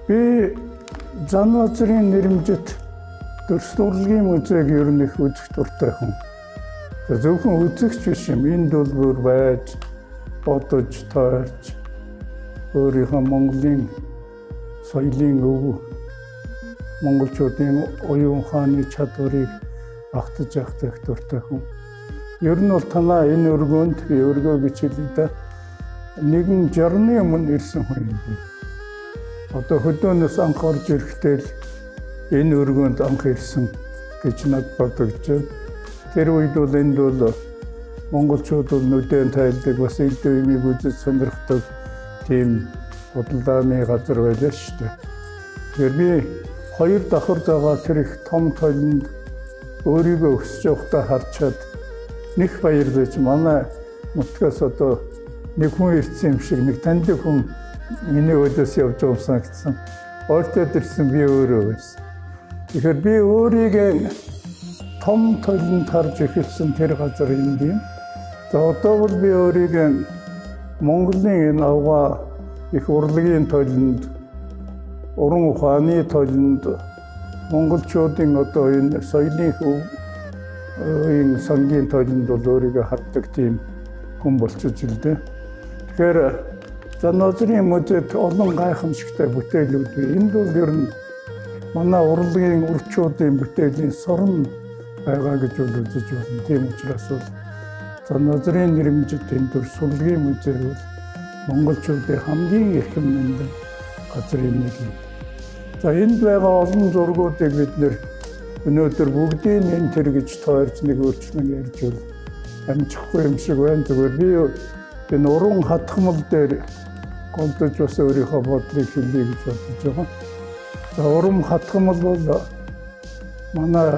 Би Занбаазарын нэрмжит төрслөрөлгийн музейг ер нь их үзэх дуртай хүн. Зөвхөн үзэгч биш юм. Энд бол бүр байж, бодож, тойрч, өөрийнхөө Монголын соёлын өв, монголчуудын оюун ухааны чадварыг багтаж явах дуртай хүн. Ер нь бол танаа энэ өргөөнд би өргөө гэж хэлээ да. Нэгэн 60-ны өмнө ирсэн хүн юм би. Одоо хөдөөнөөс анх орж ирэхдээ л энэ өргөөнд анх ирсэн гэж над бодогдож байна. Тэр үед бол энд бол монголчууд бол нүдэн тайлдаг, бас элдв юмыг үзэж сонирхдаг тийм бодлооны газар байлаа шүү дээ. Тэгэхээр би хоёр давхар байгаа тэр их том толинд өөрийгөө өсөж явахдаа харчаад нэг баярлаж манай нутгаас одоо нэг хүн ирсэн юм шиг, нэг таньдаг хүн миний өдөөс явж байгаа юм санагдсан. Ойртоод ирсэн би өөрөө байсан. Тэгэхээр би өөрийгөө том толинд харж эхэлсэн тэр газар энд юм. За одоо бол би өөрийгөө Монголын энэ авгаа их урлагийн толинд, уран ухааны толинд, монголчуудын одоо энэ соёлын хөв, энэ сангийн толинд бол өөрийгөө хаддаг тийм хүн болчихж л дээ. Тэгэхээр Занбаазарын музейд олон гайхамшигтай бүтээлүүд бий. Энд бол ер нь манай урлагийн урчуудын бүтээлийн сорон байгаа гэж үзэж байна. Тийм учраас бол Занбаазарын нэрмжит энэ төрслөрөлгийн музей бол монголчуудын хамгийн эрхэм мэндийн газрын нэг юм. За энд байгаа олон зургуудыг бид нэр өнөөдөр бүгдийг энэ тэр гэж тойрч нэг өөрчлөн ярьж бол амжихгүй юм шиг байна. Зүгээр би энэ уран хатгамал дээр голдож бас өөрийнхөө бодлыг хэлье гэж бодож байгаа. За уран хатгамал бол манай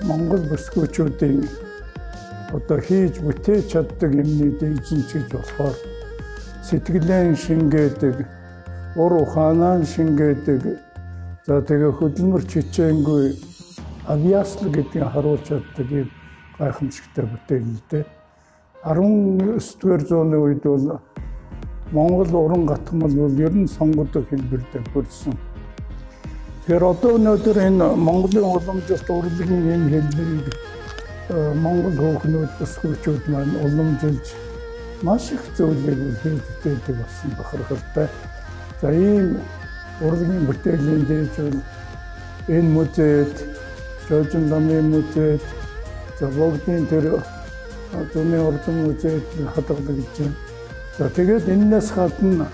монгол бүсгүүчүүдийн одоо хийж бүтээж чаддаг юмны дэжинч гэж болохоор сэтгэлэн шингээдэг, ур ухаанаа шингээдэг, за тэгээ хөдөлмөр чичээнгүй авьяасл гэдгийг харуулж чаддаг юм гайхамшигтай бүтээлтэй. 19-р зууны үед бол Монгол уран хатгамал бол ер нь сонгодог хэлбэртэй хүрсэн. Тэгэхээр одоо өнөөдөр энэ Монголын уламжлалт урлагийн энэ хэлбэрийг монгол хөөхнүүд, бүсгүүчүүд маань уламжилж маш их зүйлийг хийж бүтээдэг болсон бахархалтай. За ийм урлагийн бүтээлийн дээж бол энэ музейд, Жожин ламын музейд, за бүгдийн тэр зүүнний уран музейд хадгалагдаж байна. За тэгээд энэс гадна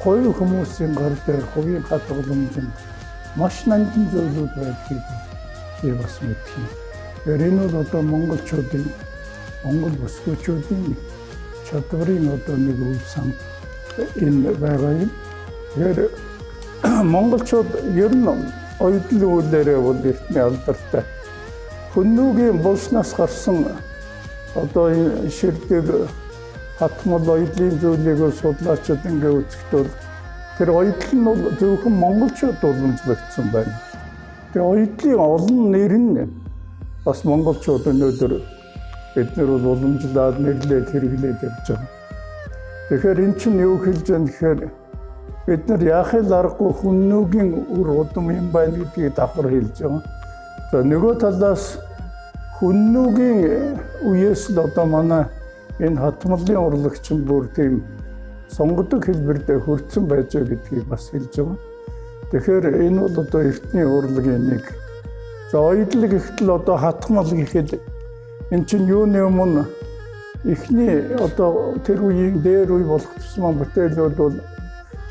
хоёр хүмүүсийн гар дээр хувийн хадгаламжинд маш нандин зүйлүүд байдгийг би бас мэдхий. Тэгэхээр энэ бол одоо монголчуудын, монгол бүсгүүчүүдийн чадварын одоо нэг үйл сан энэ байгаа юм. Тэгэхээр монголчууд ер нь оюутны үйлээрээ бол эртний алдартай. Хүннүүгийн булснаас гарсан одоо энэ ширдэг хатгамал оюутлын зүйлийг судлаачид ингээ үзэхдээ тэр оюутл нь бол зөвхөн монголчууд уламжлагдсан байна. Тэгээ оюутлын олон нэр нь бас монголчууд өнөөдөр бид нар бол уламжлаад нэрлээд хэрэглээд явж байгаа. Тэгэхээр эн чинь юу хэлж байгаа гэхээр бид нар яахын аргагүй хүннүүгийн үр удам юм байна гэдгийг давхар хэлж байгаа. За нөгөө талаас хүннүүгийн үеэс л одоо манай энэ хатгамлын урлагч нь бүр тийм сонгодог хэлбэрдээ хүрсэн байж байгаа гэдгийг бас хэлж байгаа. Тэгэхээр энэ бол одоо эртний урлагийн нэг. За оюутлаг ихтэл одоо хатгамал гэхэд эн чинь юуны өмнө эхний одоо тэр үеийн дээр үе болох тусмаа бүтээлүүд бол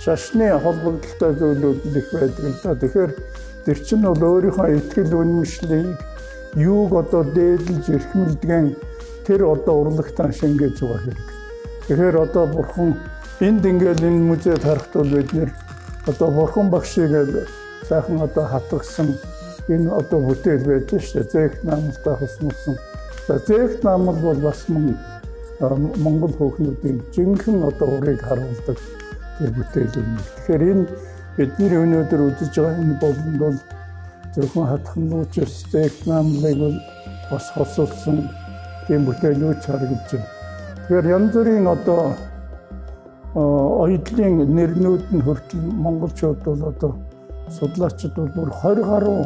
шашны холбогдолтой зүйлүүд их байдаг л да. Тэгэхээр тэр чинь бол өөрийнхөө итгэл үнэмшлийг юуг одоо дээдлж эрхмэлдгэн тэр одоо урлагтаа шингээж байгаа хэрэг. Тэгэхээр одоо бурхан энд ингээл энэ музейд харахад бол бид нэр одоо бурхан багшийг сайхан одоо хатгсан энэ одоо бүтээл байж шүү дээ. Зээх наамлтай хосмолсон. За зээх наамл бол бас монгол хөөхнүүдийн жинхэнэ одоо урыг харуулдаг тэр бүтээл юм. Тэгэхээр энэ бидний өнөөдөр үзэж байгаа энэ болонд бол зөвхөн хатгамлууч зээх наамлыг бол бас хосолсон тийм бүтээлүүд харагдаж байна. Тэгэхээр янз бүрийн одоо оюутлын нэрнүүд нь хүртэл монголчууд бол одоо судлаачид бол бүр 20 гаруй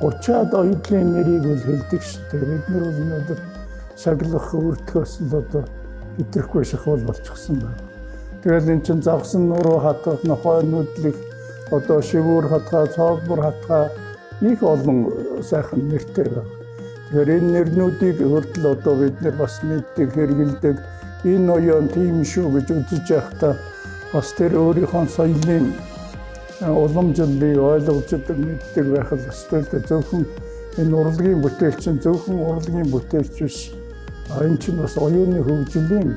30-аад оюутлын нэрийг бол хэлдэг шүү дээ. Бид нар бол өнөөдөр шаглах өртгөөс л одоо хэтрэхгүй шахвал болчихсон байна. Тэгэл эн чин завсан нуруу хатгах, нохой нүдлэх, одоо шивүүр хатгаа, цоолбор хатгаа их олон сайхан нэртэй байна. Тэгэхээр энэ нэрнүүдийг хүртэл одоо бид нар бас мэддэг, хэрэгэлдэг. Энэ оюун тийм шүү гэж үзэж байхдаа бас тэр өөрийнхөө соёлын уламжлалыг ойлгож мэддэг байх л ёстой л зөвхөн энэ урлагийн бүтээлч нь зөвхөн урлагийн бүтээлч биш. Энэ чинь бас оюуны хөгжлийн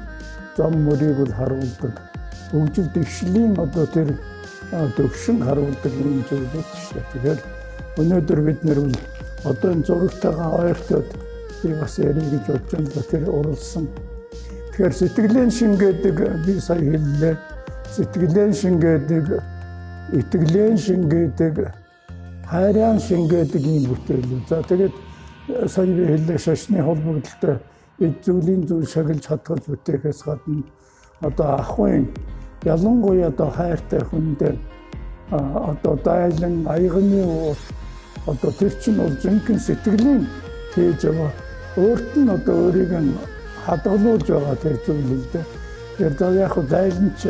зам мөрийг бол харуулдаг. Хөгжил дэвшлийн одоо тэр төвшин харуулдаг юм зүйл үү шүү дээ. Тэгэхээр өнөөдөр бид нар бол одоо энэ зурагтайгаа ойртоод би бас ярих гэж бодож байна. Тэр уралсан. Тэгэхээр сэтгэлийн шингээдэг би сая хэллээ. Сэтгэлийн шингээдэг, итгэлийн шингээдэг, хайрын шингээдэг юм бүтээл. За тэгээд сая би хэллээ шашны холбогдолтой эд зүйлийн зүйл шагилж хатгаж бүтээхээс гадна одоо ахын ялангуяа одоо хайртай хүндээ одоо дайлан аягны уур одоо тэр чинь бол жинхэнэ сэтгэлийн тээж байгаа. Өөрт нь одоо өөрийг нь хадгалуулж байгаа тэр зүйл л дээ. Тэгэхээр яг хөө дайланч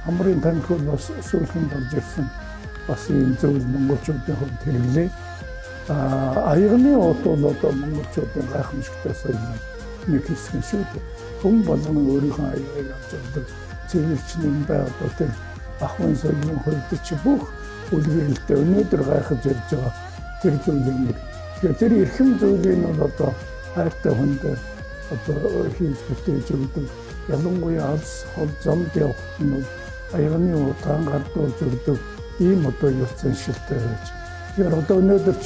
хамрын танхил бас сүүлхэнд орж ирсэн бас ийм зүйл монголчуудын хувьд хэрэглээ. Аягны уут бол одоо монголчуудын гайхамшигтай соёл нэг хэсэг шүү дээ. Хүн болгоно өөрийнхөө аягийг авч явдаг. Цэвэрчнэн бай одоо тэр ахын соёлын хувьд чи бүх үлгэрэлтэй өнөөдөр гайхаж ярьж байгаа тэр зүйлийг нэг. Тэгэхээр тэр эрхэм зүйлийг нь одоо хайртай хүнд одоо хийж бүтээж өгдөг. Ялангуяа алс хол замд явах нь бол аягны утаан гардуулж өгдөг ийм одоо ёс заншилтай байж. Тэгэхээр одоо өнөөдөр ч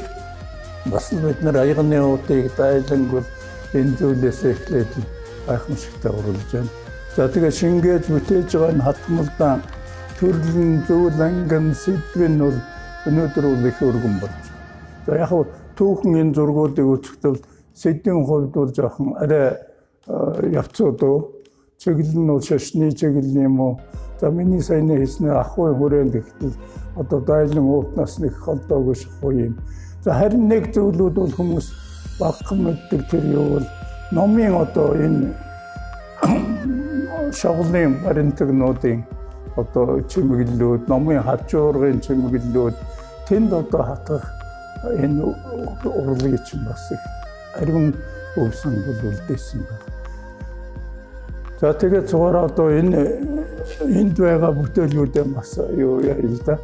бас бид нар аягны утыг дайлангуул энэ зүйлээс эхлээд гайхамшигтай уралж байна. За тэгээ шингээж бүтээж байгаа энэ хатмалдаан төрлийн зүйл ангин сэдвэн бол өнөөдөр бол их өргөн болж. За яг хөө түүхэн энэ зургуудыг үзэхдээ сэдвийн хувьд бол жоохон арай явцуудаа чиглэл нь бол шашны чиглэл юм уу. За миний саяны хэлснээр ахуй хүрээнд гэтэл одоо дайлан уутнаас нэг холдоогүй шахуу юм. За харин нэг зүйлүүд бол хүмүүс багхан мэддэг тэр юу бол номын одоо энэ шавлын баримтагнуудын одоо чимэглэлүүд, номын хажуургын чимэглэлүүд тэнд одоо хатгах энэ урлагийн чинь бас их ариун өвсөн бол үлдээсэн байна. За тэгээд цугаараа одоо энд байгаа бүтээлүүдээ бас юу яа л да.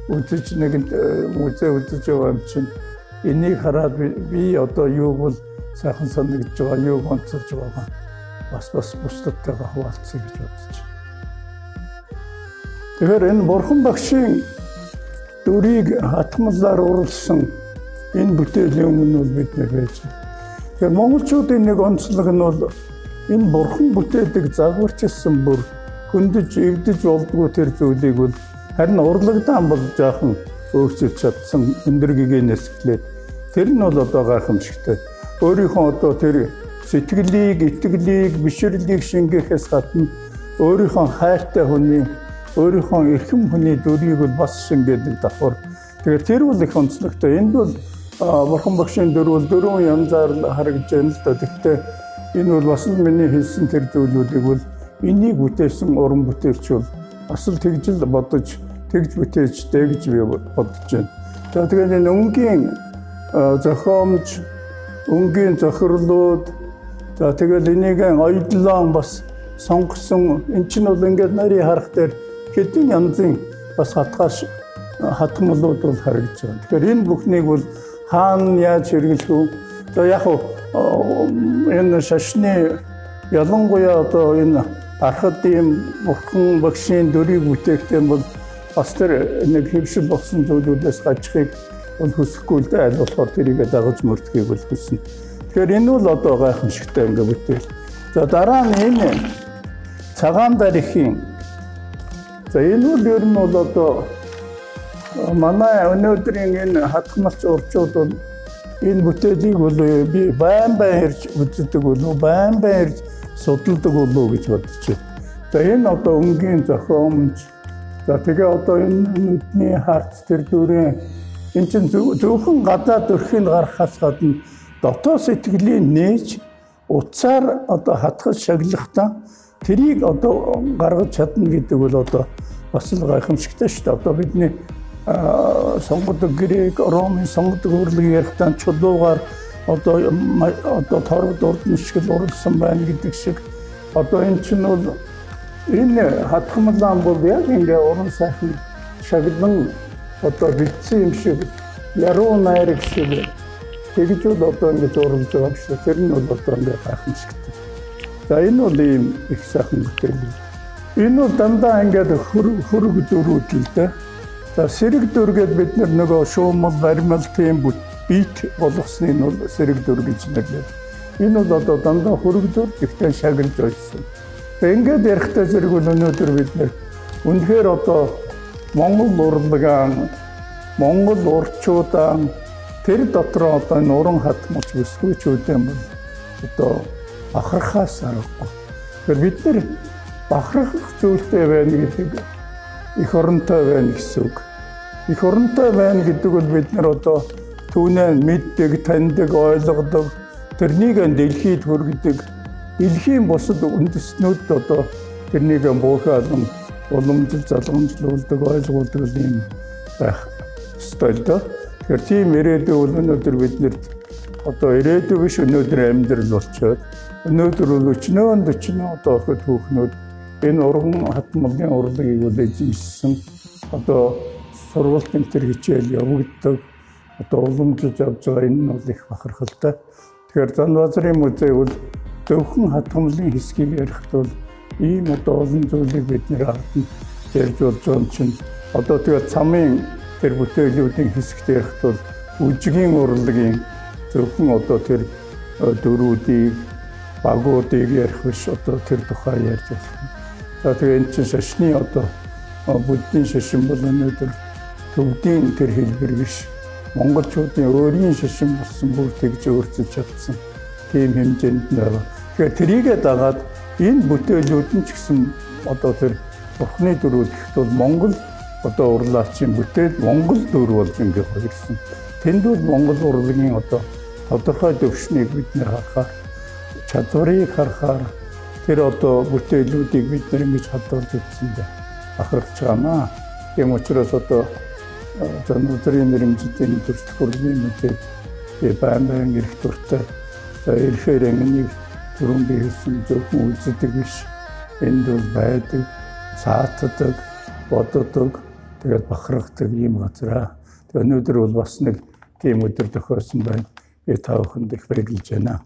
Үзэж нэгэнд үзээ үзэж байгаа юм чинь энийг хараад би одоо юу бол сайхан санагдж байгаа, юу гонцолж байгаа бас бусдадтайгаа хуваалцъя гэж бодож байна. Тэгэхээр энэ бурхан багшийн дүрийг хатмалаар уралсан энэ бүтээлийн өмнө бол бид нэр байж байна. Тэгэхээр монголчуудын нэг онцлог нь бол энэ бурхан бүтээдэг загварчилсан бүр хөндөж эвдэж болдгоо тэр зүйлийг бол харин урлагдаан бол жаахан өөрчилж чадсан өндөр гэгээнээс эхлээд тэр нь бол одоо гайхамшигтай. Өөрийнхөө одоо тэр сэтгэлийг, итгэлийг, бишрлийг шингээхээс гадна өөрийнхөө хайртай хүний, өөрийнхөө эрхэм хүний дүрийг бол бас шингээдэг давхар. Тэгэхээр тэр бол их онцлогтой. Энд бол бурхан багшийн дүр бол дөрвөн янзаар харагдж байна л да. Гэхдээ энэ бол бас миний хэлсэн тэр зүйлүүдийг бол энийг бүтээсэн уран бүтээлч бол бас л тэгж бодож, тэгж бүтээжтэй гэж би бодож байна. За тэгээд энэ өнгийн зохиомж, өнгийн зохирлууд, за тэгэл энийг оюутлан бас сонгосон. Энд чинь бол ингээд нарийн харах дээр хэдэн янзын бас хатмалууд бол харагдж байна. Тэгэхээр энэ бүхнийг бол хаана яаж хэрэглэх вэ? За яг энэ шашны ялангуяа одоо энэ архад ийм бурхан багшийн дүрийг бүтээхдээ бол бас тэр нэг хэвшил болсон зүйлүүдээс гажихыг бол хүсэхгүй л дээ. Аль болохоор тэрийг дагаж мөрдөхийг бол хүснэ. Тэгэхээр энэ бол одоо гайхамшигтай ингээ бүтээл. За дараа нь энэ цагаан дарихийн. За энэ бол ер нь бол одоо манай өнөөдрийн энэ хатгамалч урчууд бол энэ бүтээлийг бол би байн ирж үздэг болов, байн ирж судалдаг болов гэж бодож байна. За энэ одоо өнгийн зохиомж. За тэгээ одоо энэ нүдний харц тэр дүрэн энэ чинь зөвхөн гадаад өрхийг гаргахаас гадна дотоод сэтгэлийн нээж утсаар одоо хатгаж шаглахдаа тэрийг одоо гаргаж чадна гэдэг бол одоо бас л гайхамшигтай шүү дээ. Одоо бидний сонгодог грек, ромын сонгодог урлагийг ярихдаа чулуугаар одоо торгод урд шиг уралсан байна гэдэг шиг одоо энэ чинь бол энэ хатгамлаан бол яг ингээ уран сайхан шаглан одоо бэлдсэн юм шиг яруу найраг шиг тэгж бол одоо ингээ зурлаж байгаа шүү. Тэр нь бол одоо ингээ гайхамшигтай. За энэ бол ийм их сайхан бүтээл. Энэ бол дандаа ингээд хөрөг дөрүүд л дээ. За сэрэг дүр гэдээ бид нөгөө шуумал, баримал тийм бит болгосны нь бол сэрэг дүр гэж нэрлэдэг. Энэ бол одоо дандаа хөрөг дүр ихтэй шагналж байсан. Тэгээ ингээд ярихтай зэрэг бол өнөөдөр бид үнэхээр одоо Монгол урлагаан, Монгол урчуудаан тэр дотор одоо энэ уран хатмалч бүсгүйчүүдэн бол одоо бахархаас аргагүй. Тэгэхээр бид нар бахарх зүйлтэй байна гэдэг их оронтой байна гэсэн үг. Их оронтой байна гэдэг бол бид нар одоо түүнээ мэддэг, таньдаг, ойлгодог, тэрнийг дэлхийд хүргэдэг, дэлхийн бусад үндэстнүүд одоо тэрнийг буухаалan уламжил, залгамжлуулдаг, ойлгуулдаг юм байх ёстой л доо. Тэгэхээр тийм ирээдүй бол өнөөдөр биднэрт одоо ирээдүй биш өнөөдөр амьдрал болчиход өнөөдөр бол өчнөө одоо охид хүүхнүүд энэ уран хатмалын урлагийг бол эзэмшсэн одоо сургууль тэмтэр хичээл явагддаг одоо уламжилж авч байгаа энэ нь бол их бахархалтай. Тэгэхээр Занбаазарын музей бол зөвхөн хатгамлын хэсгийг ярихд бол ийм одоо олон зүйлийг бид нэр хатан ярьж болж байгаа юм чинь одоо тэгээд цамын тэр бүтээлүүдийн хэсэгт ярихд бол үжигийн урлагийн зөвхөн одоо тэр дөрүүдийг багуудыг ярих биш одоо тэр тухай ярьж байна. За тэгээ энэ чинь шашны одоо буддийн шашин бол өнөөдөр төвдийн тэр хэлбэр биш. Монголчуудын өөрийн шашин болсон бүр тэгж өөрчилж чадсан тийм хэмжээнд байна. Тэгэхээр тэрийгээ дагаад энэ бүтээлүүд нь ч гэсэн одоо тэр бурхны дөрүүд гэхэд бол Монгол одоо урлаачийн бүтээл Монгол дөр болж ингээд ирсэн. Тэнд бол Монгол урлагийн одоо тодорхой төвшнийг бид нэр харахаар чадварыг харахаар тэр одоо бүтээлүүдийг бид нэр ингэж хадгалж үзсэндээ бахархаж байгаамаа. Тийм учраас одоо Занбаазарын нэрмжлийн төрөлх урлагийн музей байн ирэх дуртай. За ирэхээр энийг түрүүн би хэлсэн зөвхөн үздэг биш. Энд бол байдаг, саатдаг, боддог, тэгээд бахархдаг ийм газар. Тэгээд өнөөдөр бол бас нэг тийм өдөр тохиолсон байна. Би та бүхэнд их баярлаж байна.